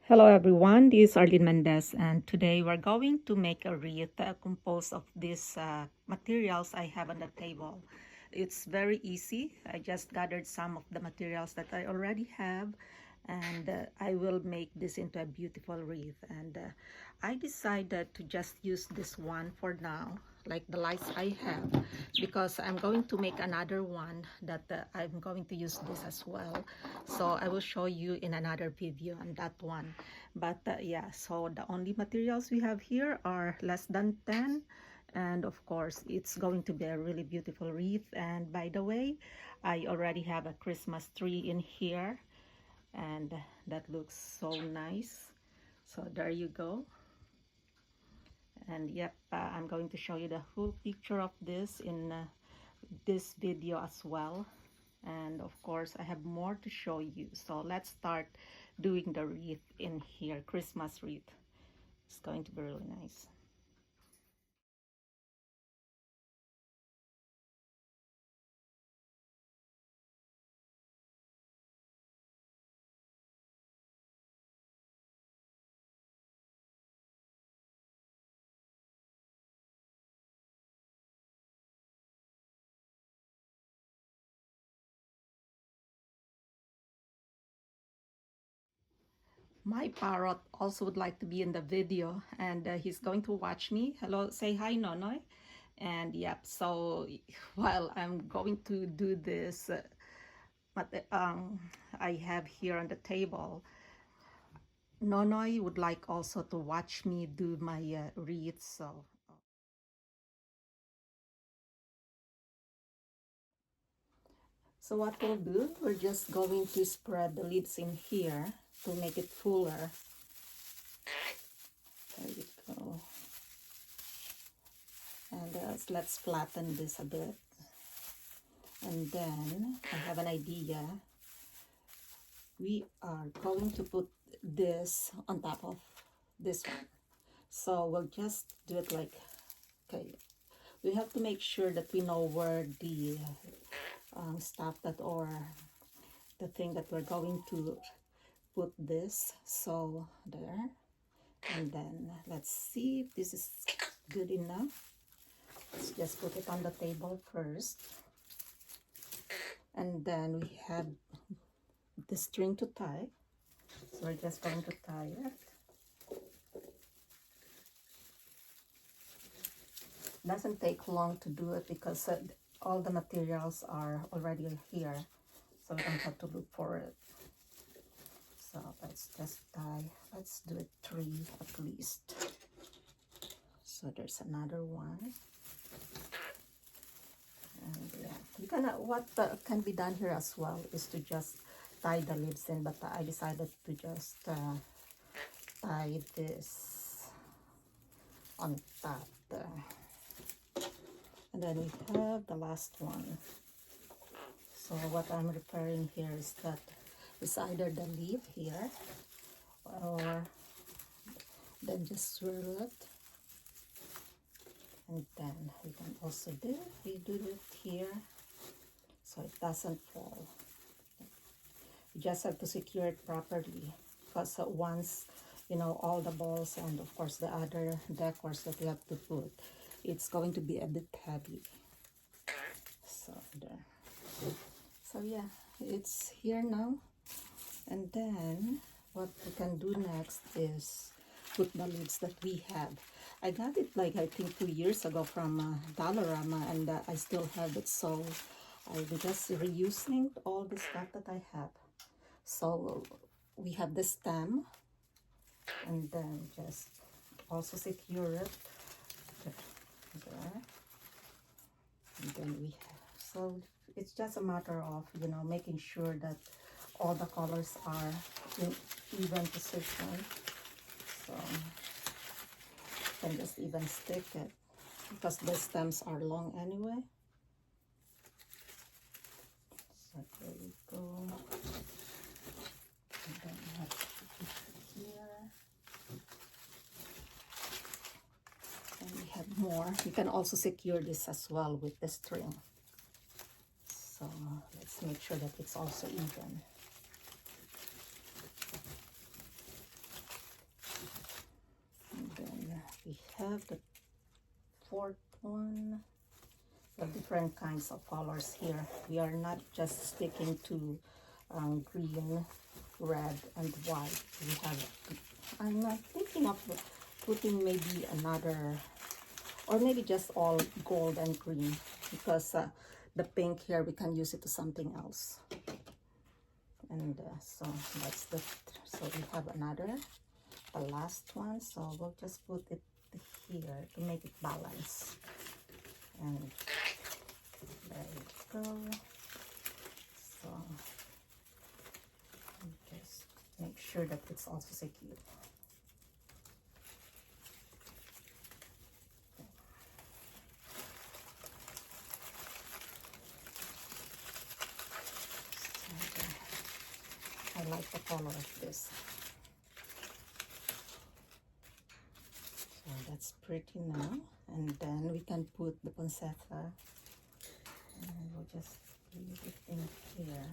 Hello everyone, this is Arlene Mendez and today we're going to make a wreath composed of these materials I have on the table. It's very easy. I just gathered some of the materials that I already have and I will make this into a beautiful wreath, and I decided to just use this one for now, like the lights I have, because I'm going to make another one that I'm going to use this as well. So I will show you in another video on that one. But yeah, so the only materials we have here are less than 10, and of course it's going to be a really beautiful wreath. And by the way, I already have a Christmas tree in here, and that looks so nice. So there you go. And yep, I'm going to show you the full picture of this in this video as well. And of course I have more to show you, so let's start doing the wreath in here. Christmas wreath, it's going to be really nice. My parrot also would like to be in the video, and he's going to watch me. Hello, say hi, Nonoy. And yep, so while I'm going to do this, I have here on the table, Nonoy would like also to watch me do my wreath. So what we'll do, we're just going to spread the leaves in here to make it fuller. There you go. And let's flatten this a bit. And then I have an idea. We are going to put this on top of this one. So we'll just do it like, okay, we have to make sure that we know where the stuff that, or the thing that we're going to put this. So there. And then let's see if this is good enough. Let's just put it on the table first. And then we have the string to tie. So we're just going to tie it. Doesn't take long to do it because all the materials are already here. So we don't have to look for it. So let's just tie. Let's do it 3 at least. So there's another one. And yeah, you can, what can be done here as well is to just tie the leaves in, but I decided to just tie this on top there. And then we have the last one. So what I'm repairing here is that it's either the leaf here, or then just swirl it. And then we can also do it here so it doesn't fall. You just have to secure it properly, because once you know all the balls and of course the other decors that you have to put, it's going to be a bit heavy. So there. So yeah, it's here now. And then what we can do next is put the leaves that we have. I got it like I think 2 years ago from Dollarama, and I still have it, so I'm just reusing all the stuff that I have. So we have the stem, and then just also secure it there. And then we have, so it's just a matter of, you know, making sure that all the colors are in even position. So you can just even stick it because the stems are long anyway. So there we go. And then we have it here. And we have more. You can also secure this as well with the string. So let's make sure that it's also even. have the fourth one. The different kinds of colors here. We are not just sticking to green, red, and white. We have, I'm not thinking of putting maybe another, or maybe just all gold and green, because the pink here, we can use it to something else. And so that's the, so we have another, the last one. So we'll just put it here to make it balance. And there you go. So just make sure that it's also secure. I like the color of this. So that's pretty now. And then we can put the poinsettia. And we'll just leave it in here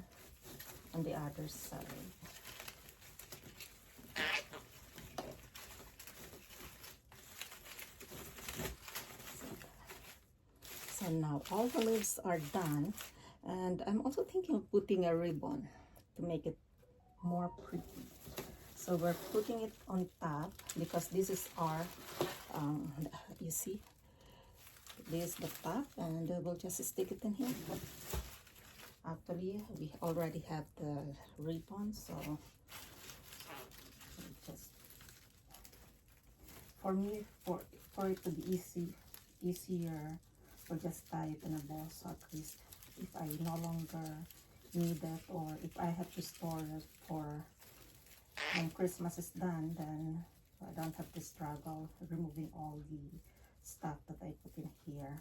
on the other side. So now all the leaves are done. And I'm also thinking of putting a ribbon to make it more pretty. So we're putting it on top because this is our, you see, this is the top, and we'll just stick it in here. Actually, we already have the ribbon, so just for me, for it to be easier, we'll just tie it in a ball, so at least if I no longer need it, or if I have to store it for when Christmas is done, then I don't have to struggle removing all the stuff that I put in here.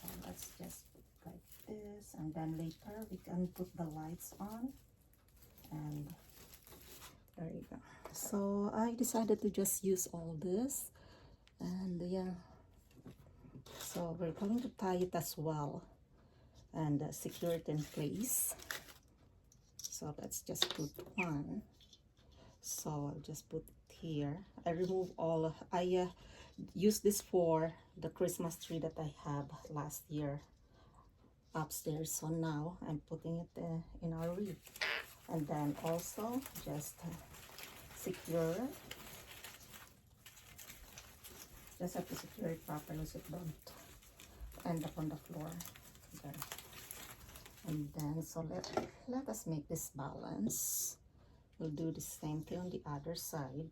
So let's just put like this, and then later we can put the lights on, and there you go. So I decided to just use all this, and yeah, so we're going to tie it as well and secure it in place. So let's just put one. So I'll just put it here. I remove all, I use this for the Christmas tree that I have last year upstairs. So now I'm putting it in our wreath. And then also just secure it. Just have to secure it properly so it don't end up on the floor. There. And then, so let us make this balance. We'll do the same thing on the other side.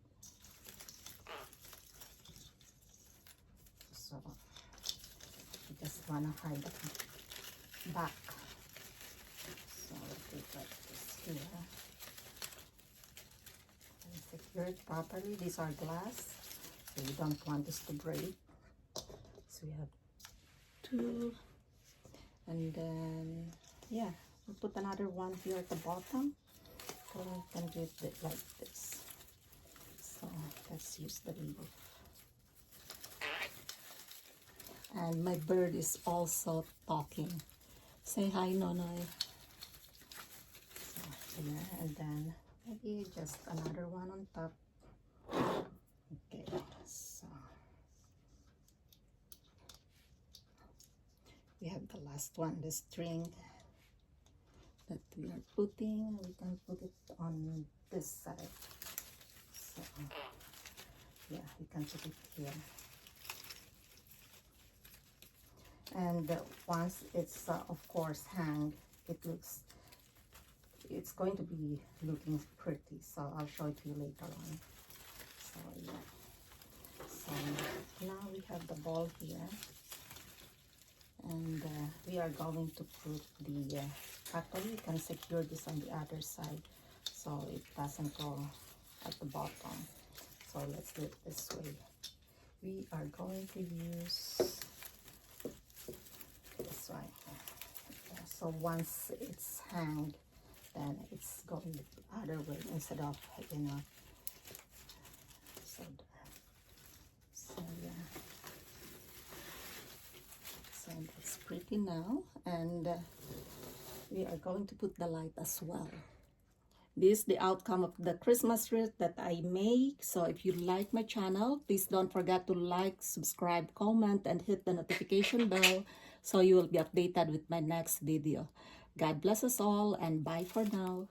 So, you just want to hide the back. So, we'll do it like this here. And secure it properly. These are glass, so you don't want this to break. So, we have two. And then, yeah, we'll put another one here at the bottom. So we can do it like this. So let's use the leaf. And my bird is also talking. Say hi, Nonoy. So here, and then maybe just another one on top. Okay, so we have the last one, the string that we are putting. We can put it on this side. So yeah, we can put it here. And once it's of course hanged, it's going to be looking pretty. So I'll show it to you later on. So yeah. So now we have the ball here. And we are going to put the, actually you can secure this on the other side so it doesn't go at the bottom. So let's do it this way. We are going to use this one. Yeah, so once it's hanged, then it's going the other way instead of, you know, so yeah. So that's pretty now, and we are going to put the light as well. This is the outcome of the Christmas wreath that I make. So if you like my channel, please don't forget to like, subscribe, comment, and hit the notification bell so you will be updated with my next video. God bless us all, and bye for now.